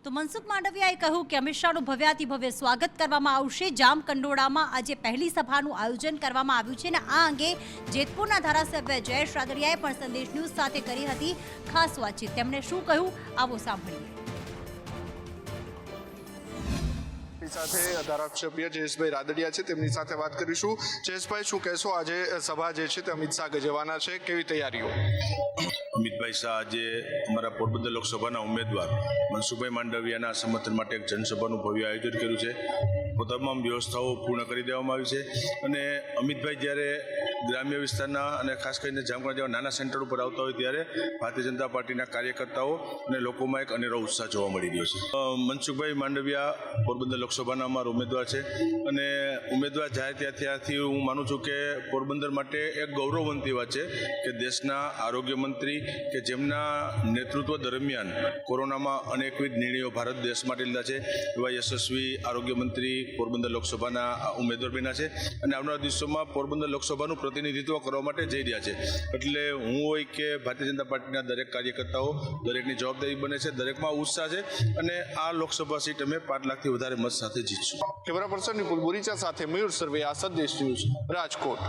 તો મનસુખ માંડવિયાએ કહ્યું કે અમિત શાહનું ભવ્યાતિભવ્ય સ્વાગત કરવામાં આવશે। જામકંડોળામાં આજે પહેલી સભાનું આયોજન કરવામાં આવ્યું છે અને આ અંગે જેતપુરના ધારાસભ્ય જયેશ રાદડિયાએ પણ સંદેશ ન્યૂઝ સાથે કરી હતી ખાસ વાતચીત। તેમણે શું કહ્યું આવો સાંભળીએ। સાથે ધારાસભ્ય જયેશભાઈ રાદડિયા છે, તેમની સાથે વાત કરીશું। જયેશભાઈ, શું કહેશો, આજે સભા જે છે તે અમિત શાહ ગજવાના છે, કેવી તૈયારીઓ? અમિતભાઈ શાહ આજે અમારા પોરબંદર લોકસભાના ઉમેદવાર મનસુખભાઈ માંડવિયાના સમર્થન માટે એક જનસભાનું ભવ્ય આયોજન કર્યું છે। તમામ વ્યવસ્થાઓ પૂર્ણ કરી દેવામાં આવી છે અને અમિતભાઈ જ્યારે ગ્રામ્ય વિસ્તારના અને ખાસ કરીને જામકંડોળા જેવા નાના સેન્ટર ઉપર આવતા હોય ત્યારે ભારતીય જનતા પાર્ટીના કાર્યકર્તાઓ અને લોકોમાં એક અનેરો ઉત્સાહ જોવા મળી રહ્યો છે। મનસુખભાઈ માંડવિયા પોરબંદર લોકસભાના અમારા ઉમેદવાર છે અને ઉમેદવાર જાય ત્યાંથી હું માનું છું કે પોરબંદર માટે એક ગૌરવવંતી વાત છે કે દેશના આરોગ્ય મંત્રી કે જેમના નેતૃત્વ દરમિયાન કોરોનામાં અનેકવિધ નિર્ણયો ભારત દેશ માટે લીધા છે એવા યશસ્વી આરોગ્ય મંત્રી પોરબંદર લોકસભાના ઉમેદવાર બન્યા છે અને આવનારા દિવસોમાં પોરબંદર લોકસભાનું પ્રતિનિધિત્વ કરવા માટે જઈ રહ્યા છે। એટલે હું હોય કે ભારતીય જનતા પાર્ટીના દરેક કાર્યકર્તાઓ દરેકની જવાબદારી બને છે, દરેકમાં ઉત્સાહ છે અને આ લોકસભા સીટ અમે 5 લાખથી વધારે મત સાથે જીતશું। કેમેરા પર્સન નિકુલ બોરીચા સાથે મયુર સર્વે, આ સંદેશ ન્યૂઝ, રાજકોટ।